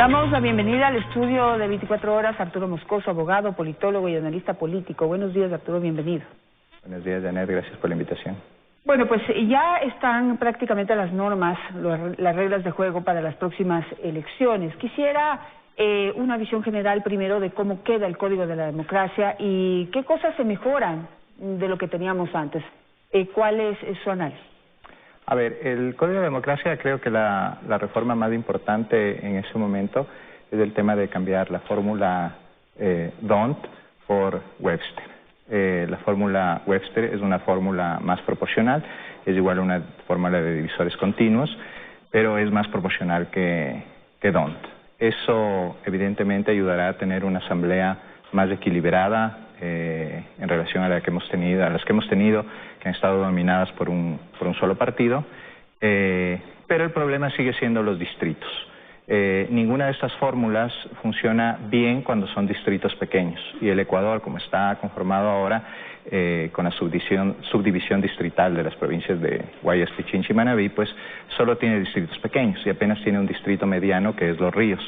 Damos la bienvenida al estudio de 24 horas a Arturo Moscoso, abogado, politólogo y analista político. Buenos días, Arturo, bienvenido. Buenos días, Janet, gracias por la invitación. Bueno, pues ya están prácticamente las normas, las reglas de juego para las próximas elecciones. Quisiera una visión general primero de cómo queda el Código de la Democracia y qué cosas se mejoran de lo que teníamos antes. ¿Cuál es su análisis? A ver, el Código de Democracia, creo que la reforma más importante en ese momento es el tema de cambiar la fórmula D'Hondt por Webster. La fórmula Webster es una fórmula más proporcional, es igual a una fórmula de divisores continuos, pero es más proporcional que D'Hondt. Eso evidentemente ayudará a tener una asamblea más equilibrada en relación a las que hemos tenido, que han estado dominadas por un solo partido, pero el problema sigue siendo los distritos. Ninguna de estas fórmulas funciona bien cuando son distritos pequeños, y el Ecuador, como está conformado ahora, con la subdivisión distrital de las provincias de Guayas, Pichincha y Manabí, pues solo tiene distritos pequeños y apenas tiene un distrito mediano, que es Los Ríos.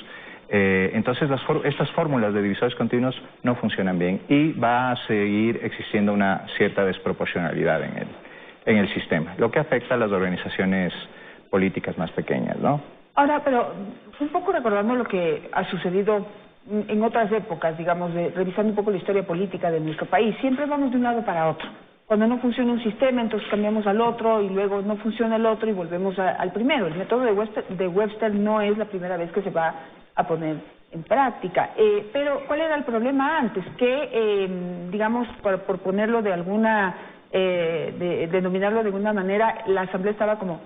Entonces estas fórmulas de divisores continuos no funcionan bien y va a seguir existiendo una cierta desproporcionalidad en el sistema, lo que afecta a las organizaciones políticas más pequeñas, ¿no? Ahora, pero un poco recordando lo que ha sucedido en otras épocas, digamos, revisando un poco la historia política de nuestro país, siempre vamos de un lado para otro. Cuando no funciona un sistema, entonces cambiamos al otro y luego no funciona el otro y volvemos al primero. El método de Webster no es la primera vez que se va a poner en práctica. Pero, ¿cuál era el problema antes? Que, digamos, por ponerlo de alguna, denominarlo de alguna manera, la asamblea estaba como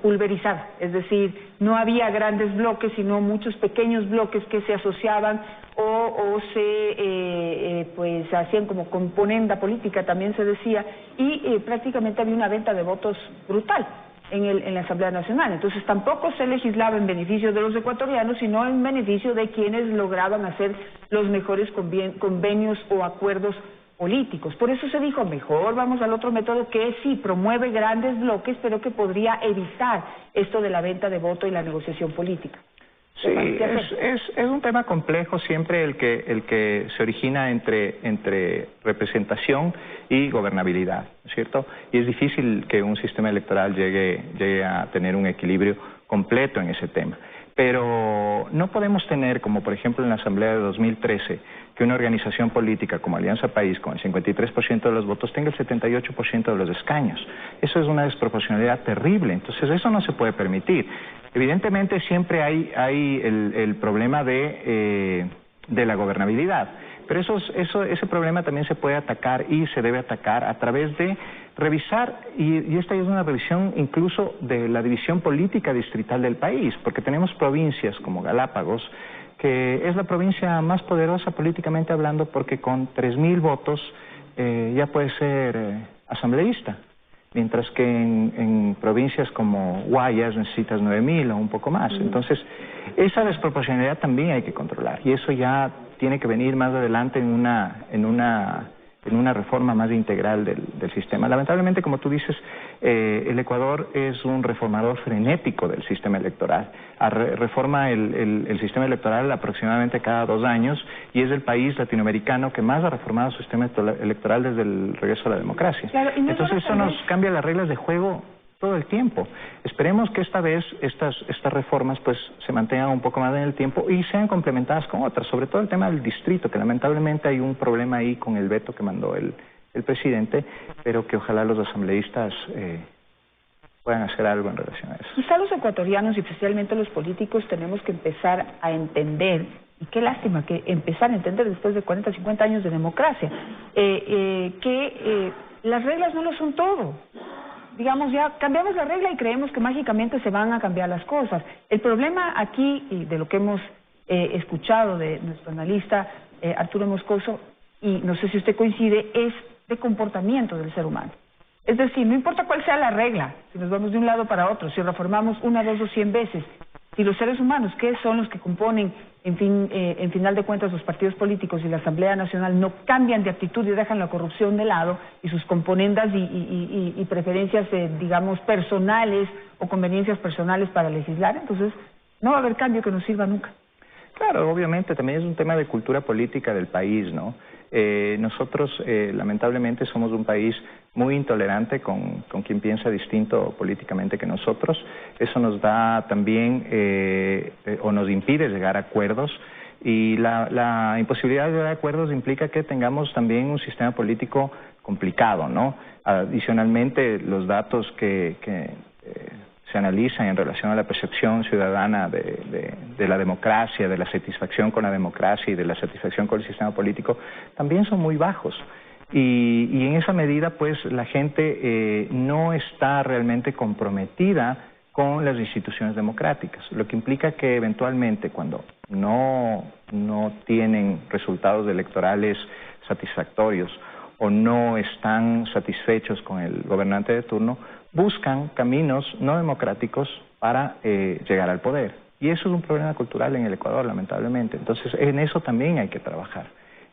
pulverizada, es decir, no había grandes bloques, sino muchos pequeños bloques que se asociaban o se pues hacían como componenda política, también se decía, y prácticamente había una venta de votos brutal en la Asamblea Nacional. Entonces tampoco se legislaba en beneficio de los ecuatorianos, sino en beneficio de quienes lograban hacer los mejores convenios o acuerdos políticos. Por eso se dijo, mejor vamos al otro método que sí promueve grandes bloques, pero que podría evitar esto de la venta de voto y la negociación política. Sí, es un tema complejo siempre el que se origina entre representación y gobernabilidad, ¿no es cierto? Y es difícil que un sistema electoral llegue a tener un equilibrio completo en ese tema. Pero no podemos tener, como por ejemplo en la Asamblea de 2013, que una organización política como Alianza País, con el 53% de los votos, tenga el 78% de los escaños. Eso es una desproporcionalidad terrible, entonces eso no se puede permitir. Evidentemente siempre hay el problema de la gobernabilidad, pero ese problema también se puede atacar y se debe atacar a través de revisar, y esta es una revisión incluso de la división política distrital del país, porque tenemos provincias como Galápagos, que es la provincia más poderosa políticamente hablando, porque con 3.000 votos ya puede ser asambleísta, mientras que en provincias como Guayas necesitas 9.000 o un poco más. Entonces, esa desproporcionalidad también hay que controlar, y eso ya tiene que venir más adelante en una reforma más integral del sistema. Lamentablemente, como tú dices, el Ecuador es un reformador frenético del sistema electoral. Reforma el sistema electoral aproximadamente cada 2 años, y es el país latinoamericano que más ha reformado su sistema electoral desde el regreso a la democracia. Claro, entonces eso nos cambia las reglas de juego todo el tiempo. Esperemos que esta vez estas reformas pues se mantengan un poco más en el tiempo y sean complementadas con otras, sobre todo el tema del distrito, que lamentablemente hay un problema ahí con el veto que mandó el presidente, pero que ojalá los asambleístas puedan hacer algo en relación a eso. Quizá los ecuatorianos y especialmente los políticos tenemos que empezar a entender, y qué lástima que empezar a entender después de 40, 50 años de democracia, que las reglas no lo son todo. Digamos, ya cambiamos la regla y creemos que mágicamente se van a cambiar las cosas. El problema aquí, y de lo que hemos escuchado de nuestro analista Arturo Moscoso, y no sé si usted coincide, es de comportamiento del ser humano. Es decir, no importa cuál sea la regla, si nos vamos de un lado para otro, si reformamos 1, 2 o 100 veces, si los seres humanos, que son los que componen, en final de cuentas, los partidos políticos y la Asamblea Nacional, no cambian de actitud y dejan la corrupción de lado y sus componendas y preferencias, digamos, personales o conveniencias personales para legislar, entonces no va a haber cambio que nos sirva nunca. Claro, obviamente, también es un tema de cultura política del país, ¿no? Nosotros, lamentablemente, somos un país muy intolerante con quien piensa distinto políticamente que nosotros. Eso nos da también, o nos impide llegar a acuerdos, y la imposibilidad de llegar a acuerdos implica que tengamos también un sistema político complicado, ¿no? Adicionalmente, los datos que se analizan en relación a la percepción ciudadana de la democracia, de la satisfacción con la democracia y de la satisfacción con el sistema político, también son muy bajos. Y en esa medida, pues, la gente no está realmente comprometida con las instituciones democráticas, lo que implica que eventualmente, cuando no tienen resultados electorales satisfactorios o no están satisfechos con el gobernante de turno, buscan caminos no democráticos para llegar al poder. Y eso es un problema cultural en el Ecuador, lamentablemente. Entonces, en eso también hay que trabajar.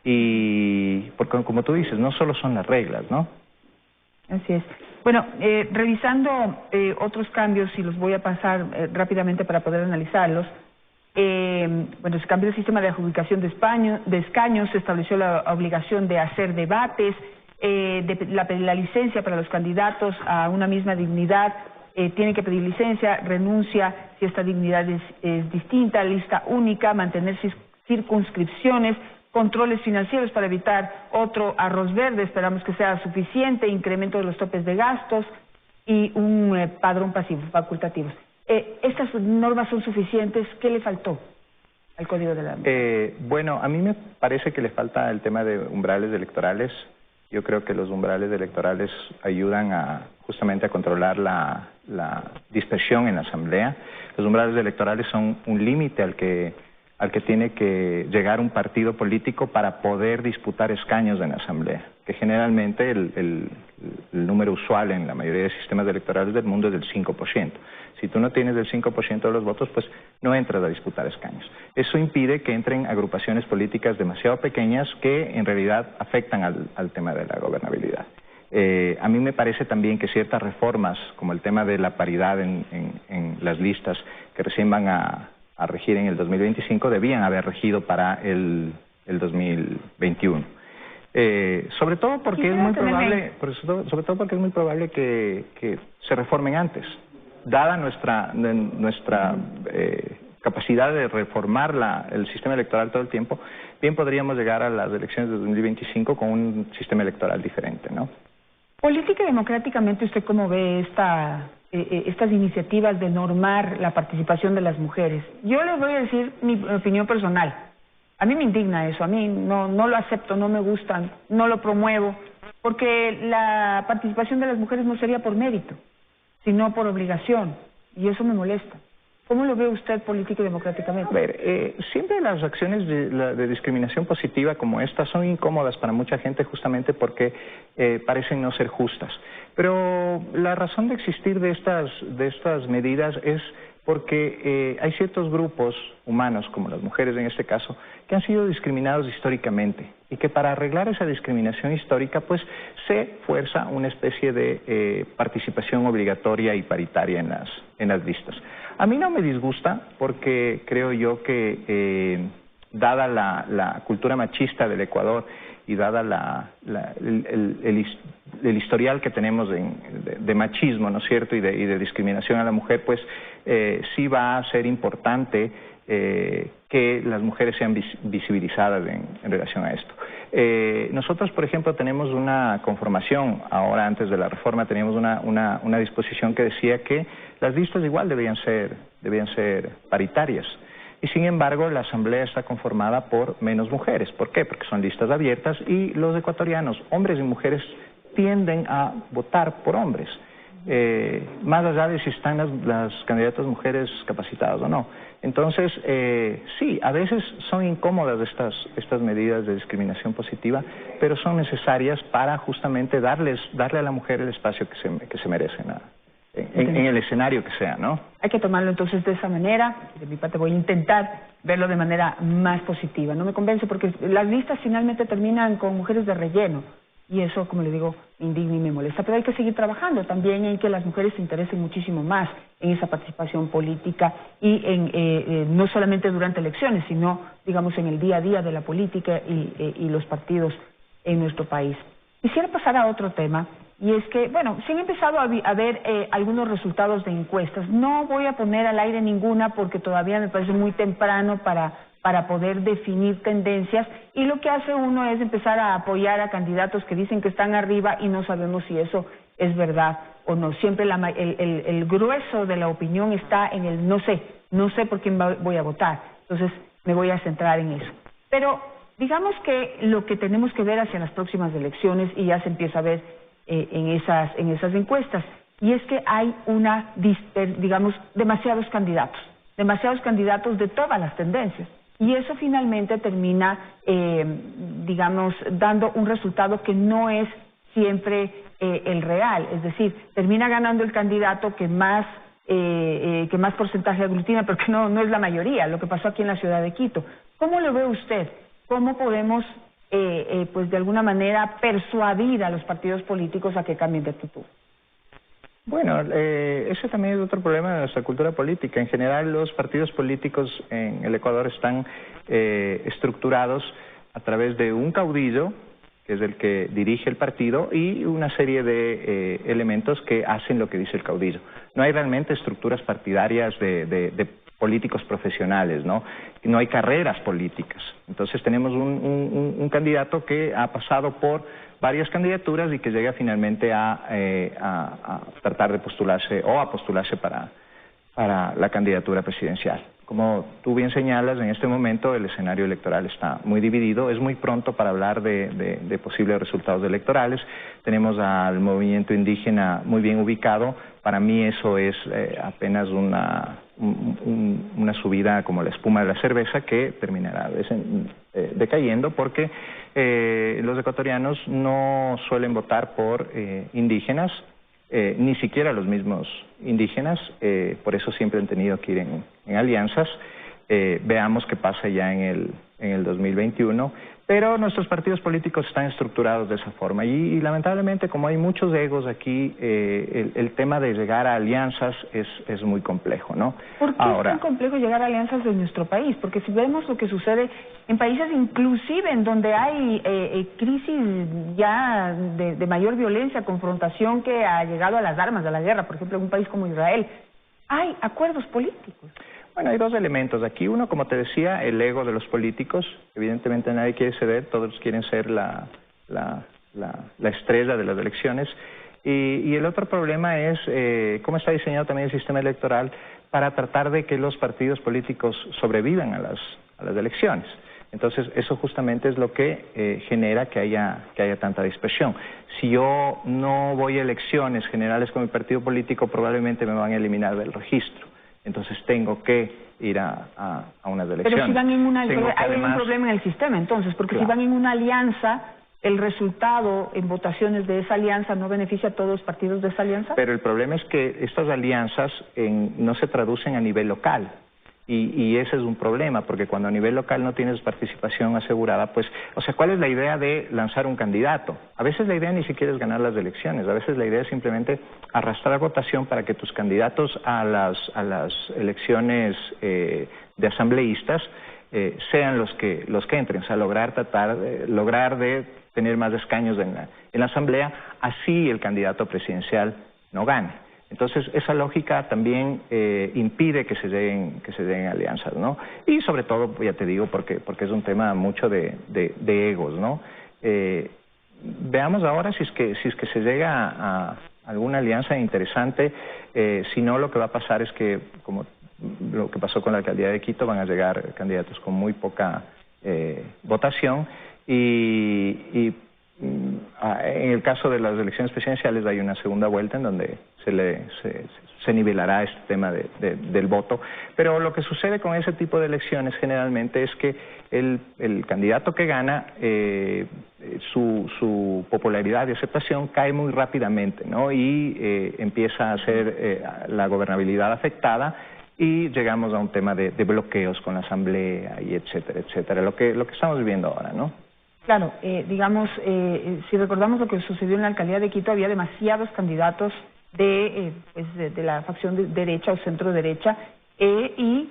Y, porque como tú dices, no solo son las reglas, ¿no? Así es. Bueno, revisando otros cambios, y los voy a pasar rápidamente para poder analizarlos. Bueno, se cambió el sistema de adjudicación de escaños, se estableció la obligación de hacer debates, la licencia para los candidatos a una misma dignidad, tienen que pedir licencia, renuncia si esta dignidad es distinta, lista única, mantener circunscripciones, controles financieros para evitar otro arroz verde, esperamos que sea suficiente, incremento de los topes de gastos y un padrón pasivo, facultativos. ¿Estas normas son suficientes? ¿Qué le faltó al Código de la Bueno, a mí me parece que le falta el tema de umbrales electorales. Yo creo que los umbrales electorales ayudan justamente a controlar la dispersión en la asamblea. Los umbrales electorales son un límite al que tiene que llegar un partido político para poder disputar escaños en la asamblea, que generalmente el número usual en la mayoría de sistemas electorales del mundo es del 5%. Si tú no tienes el 5% de los votos, pues no entras a disputar escaños. Eso impide que entren agrupaciones políticas demasiado pequeñas que en realidad afectan al tema de la gobernabilidad. A mí me parece también que ciertas reformas, como el tema de la paridad en las listas, que recién van a regir en el 2025, debían haber regido para el 2021. Sobre todo porque es muy probable, que se reformen antes. Dada nuestra capacidad de reformar el sistema electoral todo el tiempo, bien podríamos llegar a las elecciones de 2025 con un sistema electoral diferente, ¿no? Política y democráticamente, ¿usted cómo ve estas iniciativas de normar la participación de las mujeres? Yo les voy a decir mi opinión personal. A mí me indigna eso, a mí no lo acepto, no me gusta, no lo promuevo, porque la participación de las mujeres no sería por mérito, sino por obligación, y eso me molesta. ¿Cómo lo ve usted política y democráticamente? A ver, siempre las acciones de discriminación positiva como esta son incómodas para mucha gente justamente porque parecen no ser justas. Pero la razón de existir de estas medidas es porque hay ciertos grupos humanos, como las mujeres en este caso, que han sido discriminados históricamente y que para arreglar esa discriminación histórica pues se fuerza una especie de participación obligatoria y paritaria en las listas. A mí no me disgusta porque creo yo que dada la cultura machista del Ecuador y dada el historial que tenemos de machismo, ¿no es cierto?, y de discriminación a la mujer, pues sí va a ser importante que las mujeres sean visibilizadas en relación a esto. Nosotros, por ejemplo, tenemos una conformación, ahora antes de la reforma teníamos una disposición que decía que las listas igual debían ser paritarias. Y sin embargo, la asamblea está conformada por menos mujeres. ¿Por qué? Porque son listas abiertas y los ecuatorianos, hombres y mujeres, tienden a votar por hombres, más allá de si están las candidatas mujeres capacitadas o no. Entonces, sí, a veces son incómodas estas medidas de discriminación positiva, pero son necesarias para justamente darle a la mujer el espacio que se merecen en el escenario que sea, ¿no? Hay que tomarlo entonces de esa manera. De mi parte voy a intentar verlo de manera más positiva. No me convence porque las listas finalmente terminan con mujeres de relleno y eso, como le digo, me indigna y me molesta. Pero hay que seguir trabajando también en que las mujeres se interesen muchísimo más en esa participación política y en no solamente durante elecciones, sino, digamos, en el día a día de la política y los partidos en nuestro país. Quisiera pasar a otro tema, y es que, bueno, se han empezado a ver algunos resultados de encuestas. No voy a poner al aire ninguna porque todavía me parece muy temprano para poder definir tendencias, y lo que hace uno es empezar a apoyar a candidatos que dicen que están arriba y no sabemos si eso es verdad o no. Siempre el grueso de la opinión está en el no sé por quién voy a votar, entonces me voy a centrar en eso. Pero digamos que lo que tenemos que ver hacia las próximas elecciones, y ya se empieza a ver en esas encuestas, y es que hay digamos, demasiados candidatos de todas las tendencias, y eso finalmente termina, digamos, dando un resultado que no es siempre el real, es decir, termina ganando el candidato que más porcentaje aglutina, pero que no es la mayoría, lo que pasó aquí en la ciudad de Quito. ¿Cómo lo ve usted? ¿Cómo podemos, pues de alguna manera, persuadir a los partidos políticos a que cambien de actitud? Bueno, ese también es otro problema de nuestra cultura política. En general, los partidos políticos en el Ecuador están estructurados a través de un caudillo, que es el que dirige el partido, y una serie de elementos que hacen lo que dice el caudillo. No hay realmente estructuras partidarias de políticos profesionales, ¿no? No hay carreras políticas. Entonces tenemos un candidato que ha pasado por varias candidaturas y que llega finalmente a tratar de postularse o a postularse para la candidatura presidencial. Como tú bien señalas, en este momento el escenario electoral está muy dividido. Es muy pronto para hablar de posibles resultados electorales. Tenemos al movimiento indígena muy bien ubicado. Para mí eso es apenas una subida como la espuma de la cerveza, que terminará decayendo porque los ecuatorianos no suelen votar por indígenas, ni siquiera los mismos indígenas, por eso siempre han tenido que ir en alianzas. Veamos qué pasa ya en el 2021, pero nuestros partidos políticos están estructurados de esa forma y lamentablemente, como hay muchos egos aquí, el tema de llegar a alianzas es muy complejo, ¿no? ¿Por qué es tan complejo llegar a alianzas de nuestro país? Porque si vemos lo que sucede en países inclusive en donde hay crisis ya de mayor violencia, confrontación, que ha llegado a las armas, a la guerra, por ejemplo en un país como Israel, hay acuerdos políticos. Bueno, hay dos elementos aquí. Uno, como te decía, el ego de los políticos. Evidentemente nadie quiere ceder, todos quieren ser la estrella de las elecciones. Y el otro problema es cómo está diseñado también el sistema electoral para tratar de que los partidos políticos sobrevivan a las elecciones. Entonces, eso justamente es lo que genera que haya tanta dispersión. Si yo no voy a elecciones generales con mi partido político, probablemente me van a eliminar del registro. Entonces tengo que ir a unas elecciones. Pero si van en hay un problema en el sistema entonces, porque claro, si van en una alianza, el resultado en votaciones de esa alianza no beneficia a todos los partidos de esa alianza. Pero el problema es que estas alianzas no se traducen a nivel local. Y ese es un problema, porque cuando a nivel local no tienes participación asegurada, pues, o sea, ¿cuál es la idea de lanzar un candidato? A veces la idea ni siquiera es ganar las elecciones, a veces la idea es simplemente arrastrar votación para que tus candidatos a las elecciones de asambleístas sean los que entren, o sea, lograr de tener más escaños en la asamblea, así el candidato presidencial no gane. Entonces, esa lógica también impide que se lleguen alianzas, ¿no? Y sobre todo, ya te digo, porque es un tema mucho de egos, ¿no? Veamos ahora si es que se llega a alguna alianza interesante. Si no, lo que va a pasar es que, como lo que pasó con la alcaldía de Quito, van a llegar candidatos con muy poca votación y en el caso de las elecciones presidenciales hay una segunda vuelta en donde se nivelará este tema del voto, pero lo que sucede con ese tipo de elecciones generalmente es que el candidato que gana, su popularidad y aceptación cae muy rápidamente, ¿no? Y empieza a ser la gobernabilidad afectada y llegamos a un tema de bloqueos con la asamblea y etcétera, etcétera, lo que estamos viviendo ahora, ¿no? Claro, si recordamos lo que sucedió en la alcaldía de Quito, había demasiados candidatos de la facción de derecha o centro derecha y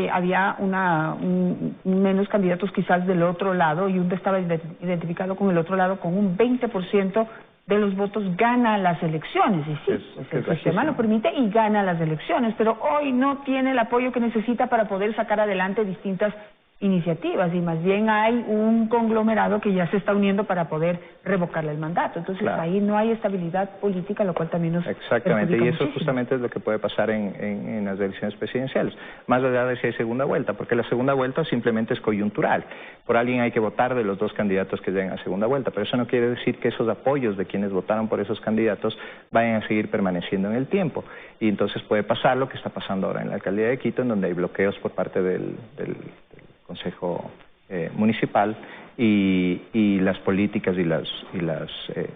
había menos candidatos quizás del otro lado, y UNDE estaba identificado con el otro lado. Con un 20% de los votos gana las elecciones, y sí, el sistema lo permite y gana las elecciones, pero hoy no tiene el apoyo que necesita para poder sacar adelante distintas iniciativas, y más bien hay un conglomerado que ya se está uniendo para poder revocarle el mandato. Entonces claro, ahí no hay estabilidad política, lo cual también nos exactamente, y eso muchísimo. Justamente es lo que puede pasar en las elecciones presidenciales, más allá de si hay segunda vuelta, porque la segunda vuelta simplemente es coyuntural. Por alguien hay que votar de los dos candidatos que lleguen a segunda vuelta, pero eso no quiere decir que esos apoyos de quienes votaron por esos candidatos vayan a seguir permaneciendo en el tiempo, y entonces puede pasar lo que está pasando ahora en la alcaldía de Quito, en donde hay bloqueos por parte del Consejo Municipal, y las políticas y las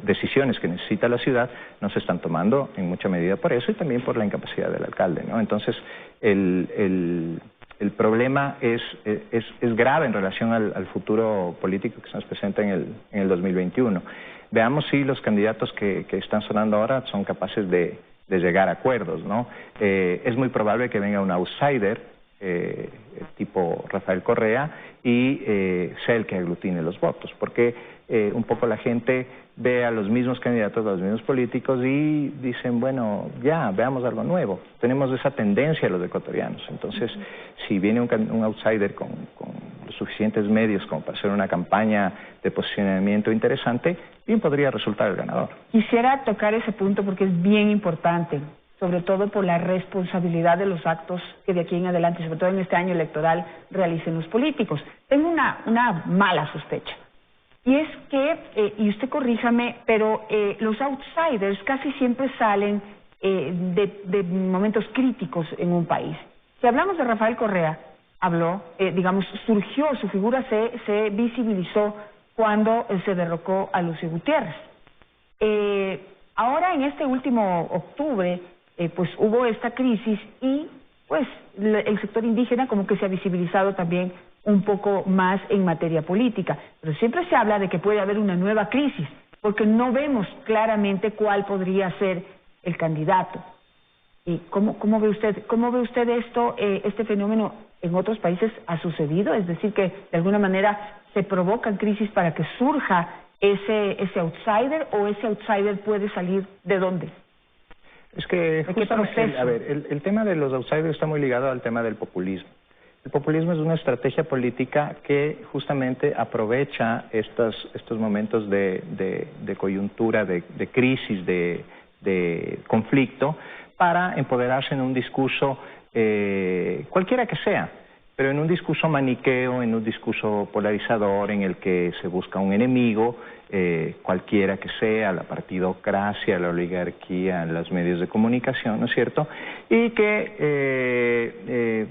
decisiones que necesita la ciudad no se están tomando en mucha medida por eso, y también por la incapacidad del alcalde, ¿no? Entonces el problema es grave en relación al futuro político que se nos presenta en el 2021. Veamos si los candidatos que están sonando ahora son capaces de llegar a acuerdos, ¿no? Es muy probable que venga un outsider tipo Rafael Correa y sea el que aglutine los votos, porque un poco la gente ve a los mismos candidatos, a los mismos políticos, y dicen, bueno, ya, veamos algo nuevo. Tenemos esa tendencia los ecuatorianos. Entonces, si viene un outsider con los suficientes medios como para hacer una campaña de posicionamiento interesante, bien podría resultar el ganador. Quisiera tocar ese punto porque es bien importante, sobre todo por la responsabilidad de los actos que de aquí en adelante, sobre todo en este año electoral, realicen los políticos. Tengo una mala sospecha, y es que, y usted corríjame, pero los outsiders casi siempre salen de momentos críticos en un país. Si hablamos de Rafael Correa, surgió, su figura se visibilizó cuando se derrocó a Lucio Gutiérrez. Ahora en este último octubre, pues hubo esta crisis, y pues el sector indígena como que se ha visibilizado también un poco más en materia política, pero siempre se habla de que puede haber una nueva crisis, porque no vemos claramente cuál podría ser el candidato. ¿Y cómo ve usted esto, este fenómeno en otros países ha sucedido? Es decir, que de alguna manera se provocan crisis para que surja ese outsider, o ese outsider puede salir ¿de dónde? Es que el tema de los outsiders está muy ligado al tema del populismo. El populismo es una estrategia política que justamente aprovecha estos momentos de coyuntura, de crisis, de conflicto, para empoderarse en un discurso cualquiera que sea, pero en un discurso maniqueo, en un discurso polarizador, en el que se busca un enemigo, cualquiera que sea, la partidocracia, la oligarquía, los medios de comunicación, ¿no es cierto? Y que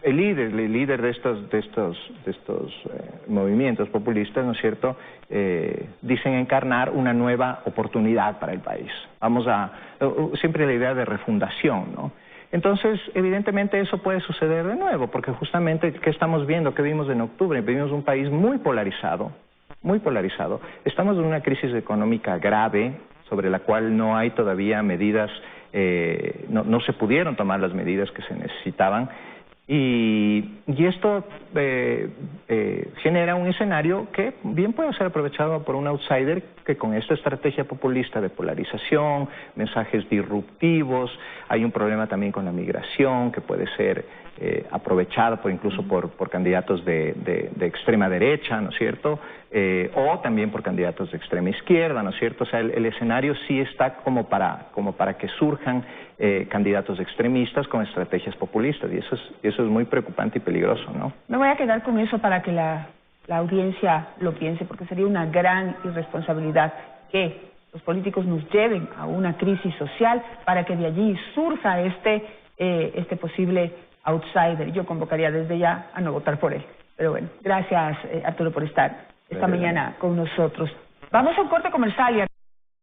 el líder de estos movimientos populistas, ¿no es cierto?, dicen encarnar una nueva oportunidad para el país. Siempre la idea de refundación, ¿no? Entonces, evidentemente eso puede suceder de nuevo, porque justamente, ¿qué estamos viendo? ¿Qué vimos en octubre? Vimos un país muy polarizado. Estamos en una crisis económica grave, sobre la cual no hay todavía medidas, no se pudieron tomar las medidas que se necesitaban, y esto genera un escenario que bien puede ser aprovechado por un outsider que, con esta estrategia populista de polarización, mensajes disruptivos, hay un problema también con la migración que puede ser aprovechado incluso por candidatos de extrema derecha, ¿no es cierto?, o también por candidatos de extrema izquierda, ¿no es cierto? O sea, el escenario sí está como para que surjan candidatos extremistas con estrategias populistas, y eso es muy preocupante y peligroso, ¿no? Me voy a quedar con eso para que la audiencia lo piense, porque sería una gran irresponsabilidad que los políticos nos lleven a una crisis social para que de allí surja este posible outsider. Yo convocaría desde ya a no votar por él. Pero bueno, gracias Arturo por estar esta mañana con nosotros. Vamos a un corte comercial y